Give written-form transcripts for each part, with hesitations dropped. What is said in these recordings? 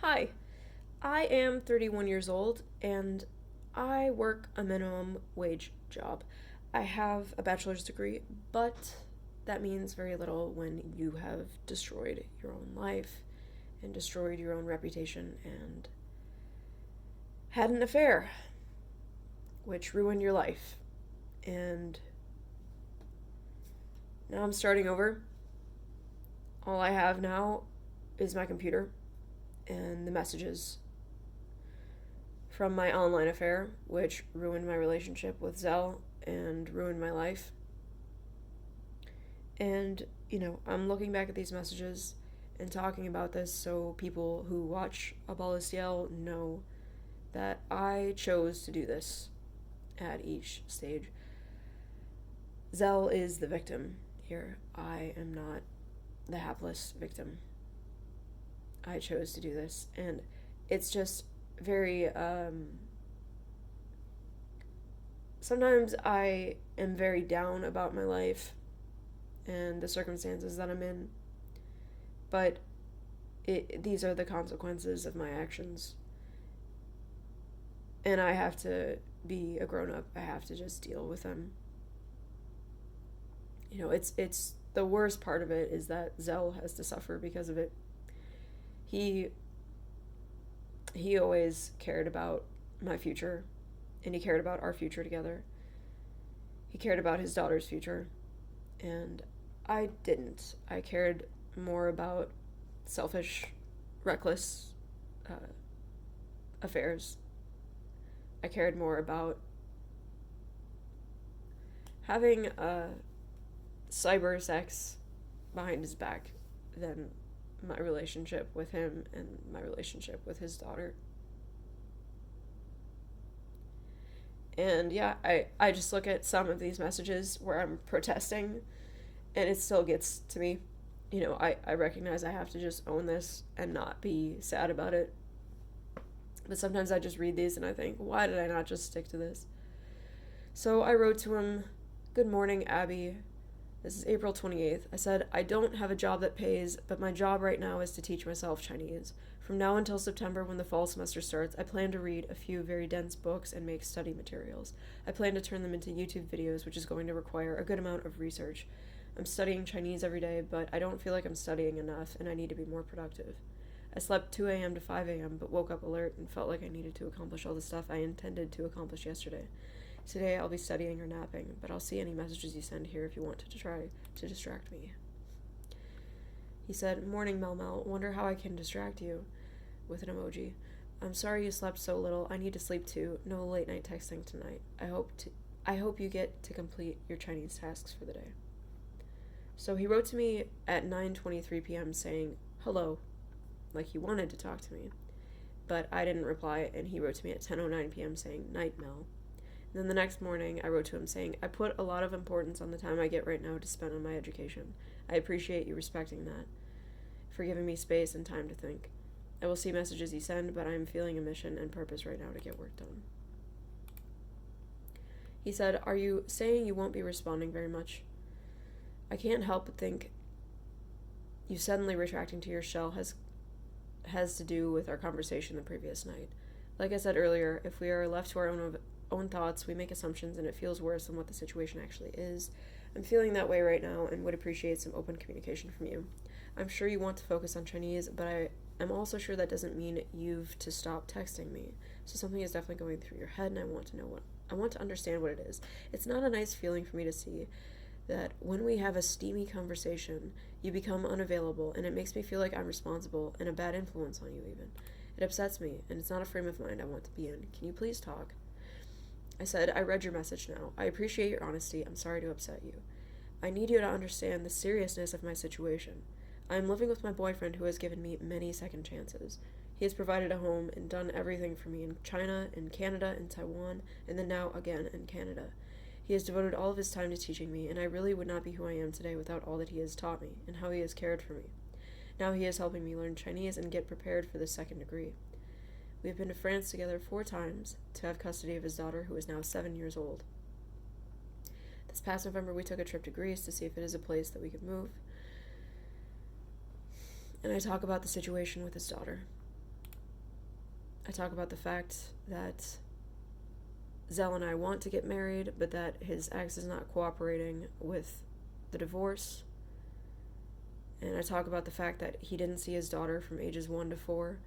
Hi, I am 31 years old and I work a minimum wage job. I have a bachelor's degree, but that means very little when you have destroyed your own life and destroyed your own reputation and had an affair, which ruined your life. And now I'm starting over. All I have now is my computer and the messages from my online affair, which ruined my relationship with Zell and ruined my life. And, I'm looking back at these messages and talking about this so people who watch à-bas-le-ciel know that I chose to do this at each stage. Zell is the victim here. I am not the hapless victim. I chose to do this, and it's just very sometimes I am very down about my life and the circumstances that I'm in, but these are the consequences of my actions, and I have to be a grown-up. I have to just deal with them. It's the worst part of it is that Zell has to suffer because of it. He he always cared about my future, and he cared about our future together. He cared about his daughter's future, and I didn't. I cared more about selfish, reckless affairs. I cared more about having cyber sex behind his back than my relationship with him and my relationship with his daughter. And yeah, I just look at some of these messages where I'm protesting and it still gets to me. I recognize I have to just own this and not be sad about it. But sometimes I just read these and I think, why did I not just stick to this? So I wrote to him, "Good morning, Abby. This is April 28th. I said, I don't have a job that pays, but my job right now is to teach myself Chinese. From now until September, when the fall semester starts, I plan to read a few very dense books and make study materials. I plan to turn them into YouTube videos, which is going to require a good amount of research. I'm studying Chinese every day, but I don't feel like I'm studying enough, and I need to be more productive. I slept 2 a.m. to 5 a.m., but woke up alert and felt like I needed to accomplish all the stuff I intended to accomplish yesterday. Today I'll be studying or napping, but I'll see any messages you send here if you want to try to distract me." He said, "Morning, Mel Mel. Wonder how I can distract you," with an emoji. "I'm sorry you slept so little. I need to sleep too. No late night texting tonight. I hope you get to complete your Chinese tasks for the day." So he wrote to me at 9:23 p.m. saying, "Hello," like he wanted to talk to me. But I didn't reply, and he wrote to me at 10:09 p.m. saying, "Night, Mel." And then the next morning, I wrote to him saying, "I put a lot of importance on the time I get right now to spend on my education. I appreciate you respecting that, for giving me space and time to think. I will see messages you send, but I am feeling a mission and purpose right now to get work done." He said, "Are you saying you won't be responding very much? I can't help but think you suddenly retracting to your shell has to do with our conversation the previous night. Like I said earlier, if we are left to our own thoughts, we make assumptions and it feels worse than what the situation actually is. I'm feeling that way right now and would appreciate some open communication from you. I'm sure you want to focus on Chinese, but I am also sure that doesn't mean you've to stop texting me. So something is definitely going through your head and I want to understand what it is. It's not a nice feeling for me to see that when we have a steamy conversation, you become unavailable, and it makes me feel like I'm responsible and a bad influence on you even. It upsets me, and it's not a frame of mind I want to be in. Can you please talk?" I said, "I read your message now. I appreciate your honesty. I'm sorry to upset you. I need you to understand the seriousness of my situation. I am living with my boyfriend who has given me many second chances. He has provided a home and done everything for me in China, in Canada, in Taiwan, and then now again in Canada. He has devoted all of his time to teaching me, and I really would not be who I am today without all that he has taught me and how he has cared for me. Now he is helping me learn Chinese and get prepared for the second degree. We have been to France together 4 times to have custody of his daughter, who is now 7 years old. This past November, we took a trip to Greece to see if it is a place that we could move. And I talk about the situation with his daughter. I talk about the fact that Zell and I want to get married, but that his ex is not cooperating with the divorce. And I talk about the fact that he didn't see his daughter from ages 1 to 4.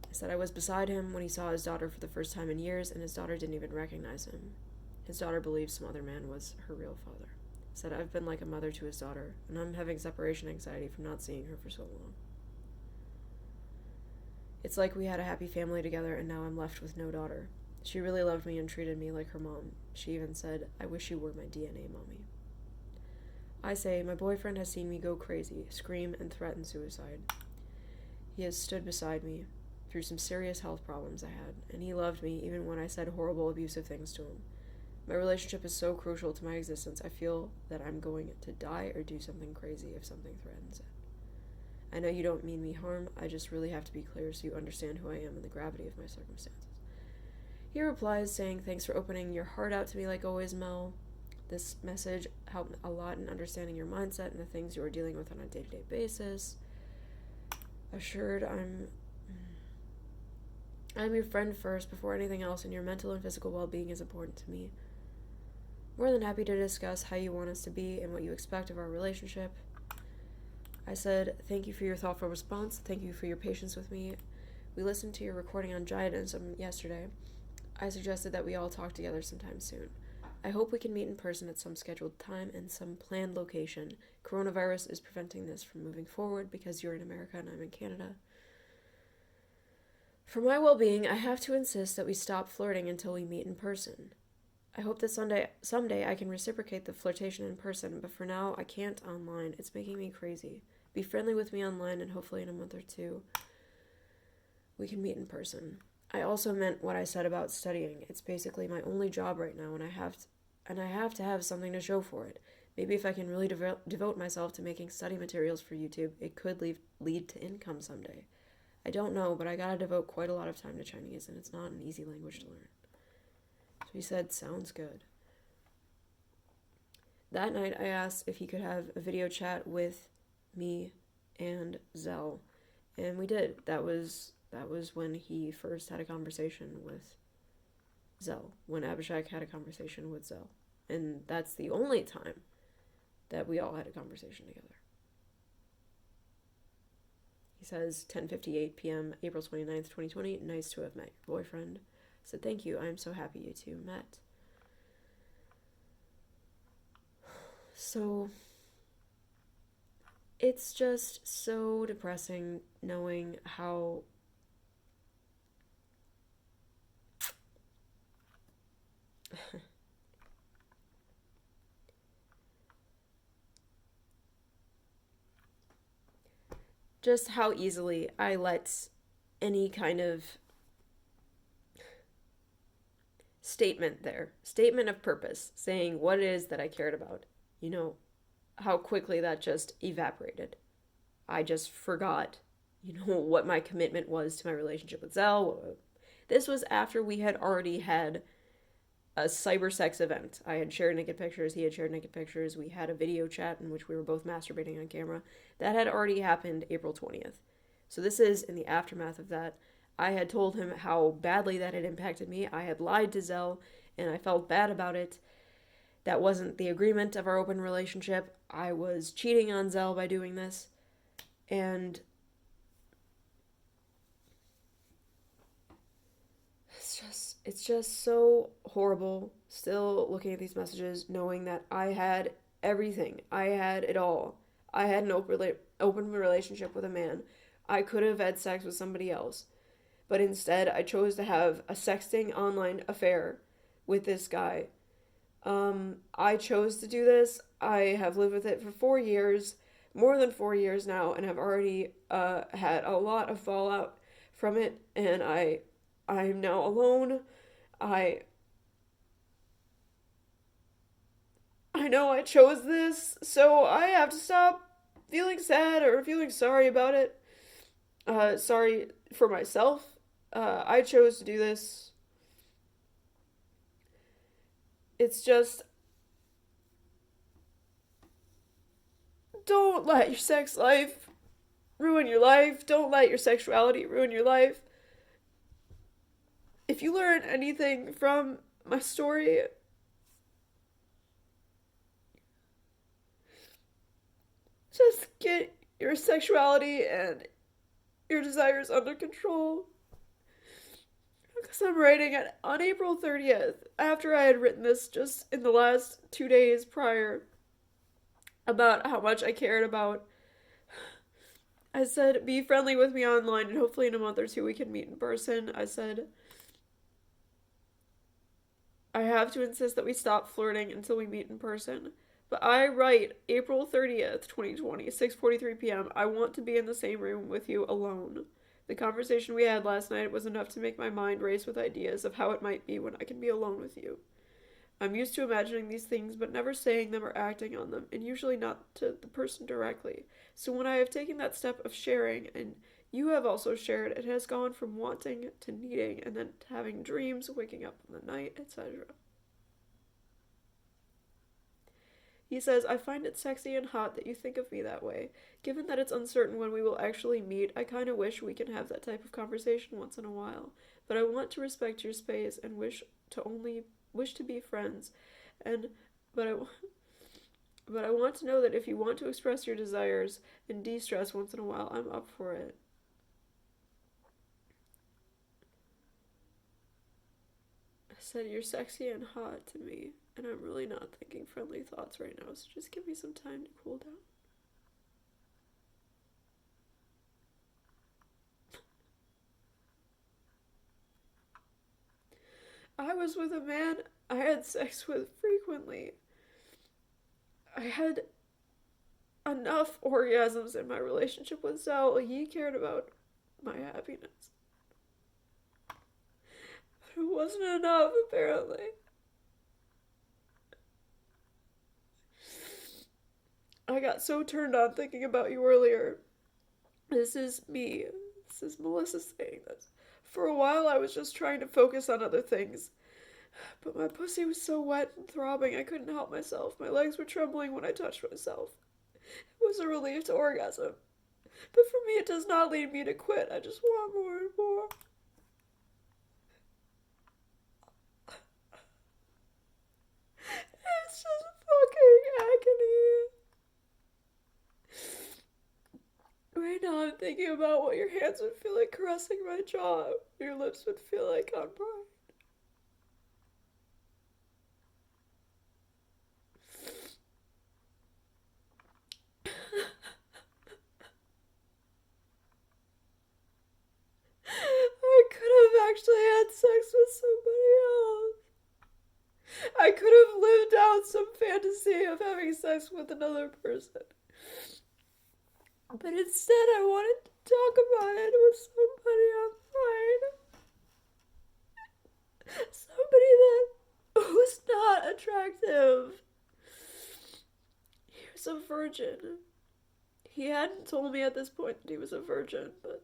I said I was beside him when he saw his daughter for the first time in years, and his daughter didn't even recognize him. His daughter believes some other man was her real father. I said I've been like a mother to his daughter, and I'm having separation anxiety from not seeing her for so long. It's like we had a happy family together, and now I'm left with no daughter. She really loved me and treated me like her mom. She even said, I wish you were my DNA mommy. I say, my boyfriend has seen me go crazy, scream, and threaten suicide. He has stood beside me through some serious health problems I had, and he loved me even when I said horrible, abusive things to him. My relationship is so crucial to my existence, I feel that I'm going to die or do something crazy if something threatens it. I know you don't mean me harm, I just really have to be clear so you understand who I am and the gravity of my circumstances. He replies saying, thanks for opening your heart out to me like always, Mel. This message helped a lot in understanding your mindset and the things you are dealing with on a day-to-day basis. Assured, I'm your friend first before anything else, and your mental and physical well-being is important to me. More than happy to discuss how you want us to be and what you expect of our relationship. I said, thank you for your thoughtful response. Thank you for your patience with me. We listened to your recording on Jainism yesterday. I suggested that we all talk together sometime soon. I hope we can meet in person at some scheduled time and some planned location. Coronavirus is preventing this from moving forward because you're in America and I'm in Canada. For my well-being, I have to insist that we stop flirting until we meet in person. I hope that someday I can reciprocate the flirtation in person, but for now, I can't online. It's making me crazy. Be friendly with me online, and hopefully in a month or two, we can meet in person. I also meant what I said about studying. It's basically my only job right now, and I have to have something to show for it. Maybe if I can really devote myself to making study materials for YouTube, it could lead to income someday. I don't know, but I gotta devote quite a lot of time to Chinese, and it's not an easy language to learn. So he said, sounds good. That night, I asked if he could have a video chat with me and Zell, and we did. That was when he first had a conversation with Zell, when Abhishek had a conversation with Zell. And that's the only time that we all had a conversation together. He says, 10:58 p.m., April 29th, 2020, nice to have met your boyfriend. I said, thank you, I am so happy you two met. So, it's just so depressing knowing how just how easily I let any kind of statement of purpose, saying what it is that I cared about, how quickly that just evaporated. I just forgot, what my commitment was to my relationship with Zell. This was after we had already had a cyber sex event. I had shared naked pictures, he had shared naked pictures, we had a video chat in which we were both masturbating on camera. That had already happened April 20th. So this is in the aftermath of that. I had told him how badly that had impacted me. I had lied to Zell, and I felt bad about it. That wasn't the agreement of our open relationship. I was cheating on Zell by doing this. And it's just so horrible still looking at these messages, knowing that I had everything. I had it all. I had an open relationship with a man. I could have had sex with somebody else. But instead, I chose to have a sexting online affair with this guy. I chose to do this. I have lived with it for 4 years, more than 4 years now, and have already had a lot of fallout from it, and I'm now alone. I know I chose this, so I have to stop feeling sad or feeling sorry about it. Sorry for myself. I chose to do this. It's just, don't let your sex life ruin your life. Don't let your sexuality ruin your life. If you learn anything from my story, just get your sexuality and your desires under control. Because I'm writing it on April 30th, after I had written this just in the last 2 days prior, about how much I cared about. I said, be friendly with me online, and hopefully in a month or two we can meet in person. I said, I have to insist that we stop flirting until we meet in person. But I write April 30th, 2020, 6:43 p.m. I want to be in the same room with you alone. The conversation we had last night was enough to make my mind race with ideas of how it might be when I can be alone with you. I'm used to imagining these things, but never saying them or acting on them, and usually not to the person directly. So when I have taken that step of sharing, and you have also shared, it has gone from wanting to needing, and then to having dreams, waking up in the night, etc. He says, I find it sexy and hot that you think of me that way. Given that it's uncertain when we will actually meet, I kind of wish we can have that type of conversation once in a while. But I want to respect your space and wish to be friends. And but I but I want to know that if you want to express your desires and de-stress once in a while, I'm up for it. I said you're sexy and hot to me, and I'm really not thinking friendly thoughts right now, so just give me some time to cool down. I was with a man I had sex with frequently. I had enough orgasms in my relationship with Zell. He cared about my happiness. But it wasn't enough, apparently. I got so turned on thinking about you earlier. This is me. This is Melissa saying this. For a while, I was just trying to focus on other things. But my pussy was so wet and throbbing, I couldn't help myself. My legs were trembling when I touched myself. It was a relief to orgasm. But for me, it does not lead me to quit. I just want more and more. It's just fucking agony. Right now, I'm thinking about what your hands would feel like caressing my jaw, your lips would feel like on mine. I could have actually had sex with somebody else. I could have lived out some fantasy of having sex with another person. But instead, I wanted to talk about it with somebody online. Somebody that was not attractive. He was a virgin. He hadn't told me at this point that he was a virgin, but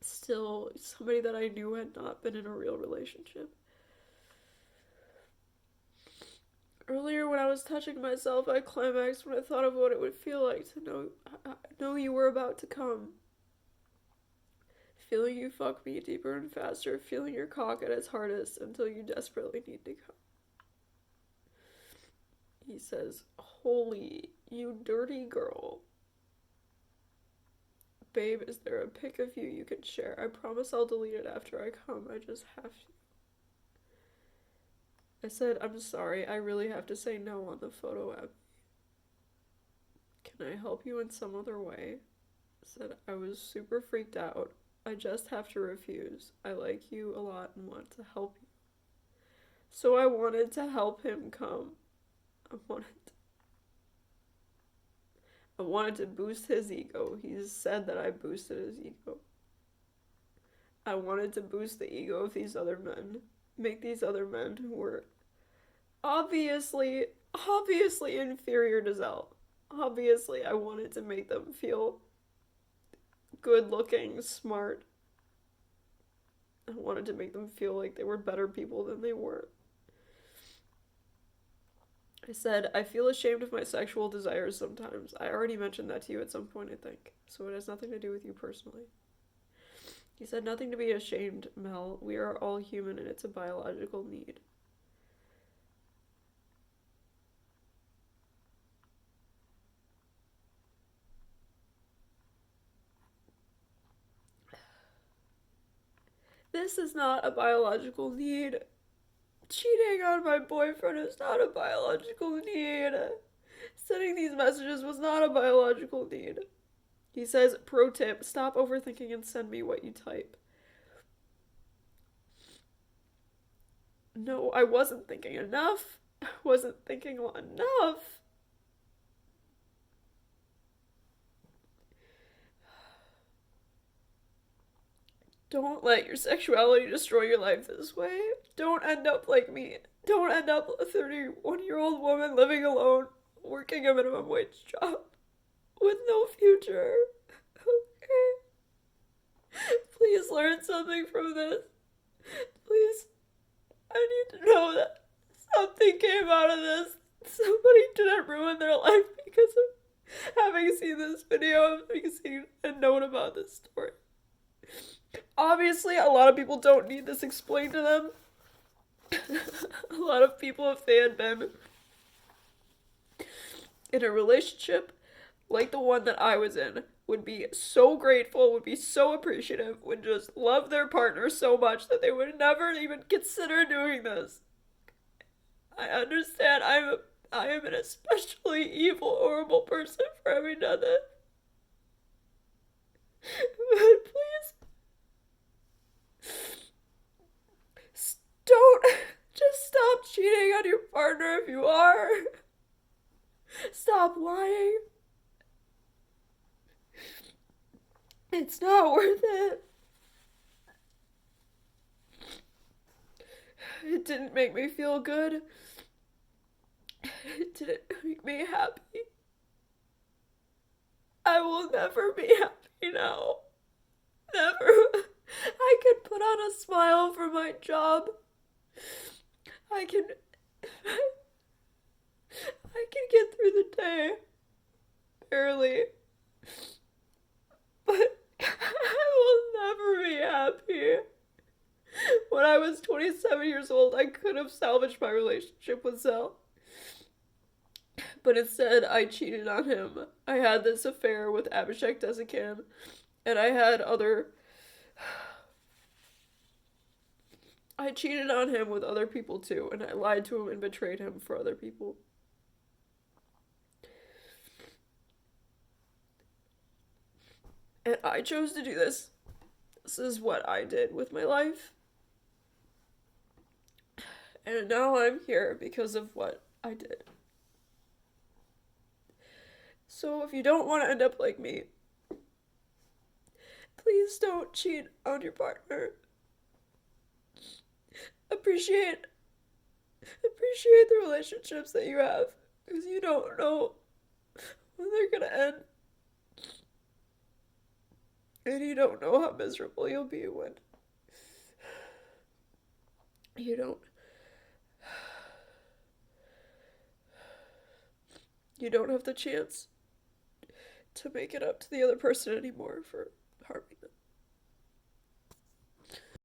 still somebody that I knew had not been in a real relationship. Earlier, when I was touching myself, I climaxed when I thought of what it would feel like to know you were about to come. Feeling you fuck me deeper and faster, feeling your cock at its hardest until you desperately need to come. He says, holy, you dirty girl. Babe, is there a pic of you can share? I promise I'll delete it after I come. I just have to. I said, I'm sorry, I really have to say no on the photo app. Can I help you in some other way? I said, I was super freaked out. I just have to refuse. I like you a lot and want to help you. So I wanted to help him come. I wanted to boost his ego. He's said that I boosted his ego. I wanted to boost the ego of these other men. Make these other men who were obviously inferior to Zell. Obviously, I wanted to make them feel good looking, smart. I wanted to make them feel like they were better people than they were. I said, I feel ashamed of my sexual desires sometimes. I already mentioned that to you at some point, I think. So it has nothing to do with you personally. He said, nothing to be ashamed, Mel. We are all human and it's a biological need. This is not a biological need. Cheating on my boyfriend is not a biological need. Sending these messages was not a biological need. He says, pro tip, stop overthinking and send me what you type. No, I wasn't thinking enough. I wasn't thinking enough. Don't let your sexuality destroy your life this way. Don't end up like me. Don't end up a 31-year-old woman living alone, working a minimum wage job with no future. Okay? Please learn something from this. Please, I need to know that something came out of this. Somebody didn't ruin their life because of having seen this video, having seen and known about this story. Obviously, a lot of people don't need this explained to them. A lot of people, if they had been in a relationship like the one that I was in, would be so grateful, would be so appreciative, would just love their partner so much that they would never even consider doing this. I understand I am an especially evil, horrible person for having done this. But please, don't just stop cheating on your partner if you are. Stop lying. It's not worth it. It didn't make me feel good. It didn't make me happy. I will never be happy now. Never. I can put on a smile for my job. I can get through the day. Barely. But I will never be happy. When I was 27 years old, I could have salvaged my relationship with Zell. But instead, I cheated on him. I had this affair with Abhishek Desikan, and I cheated on him with other people too, and I lied to him and betrayed him for other people. And I chose to do this. This is what I did with my life. And now I'm here because of what I did. So if you don't want to end up like me, please don't cheat on your partner. Appreciate the relationships that you have, because you don't know when they're gonna end. And you don't know how miserable you'll be when you don't have the chance to make it up to the other person anymore for harming them.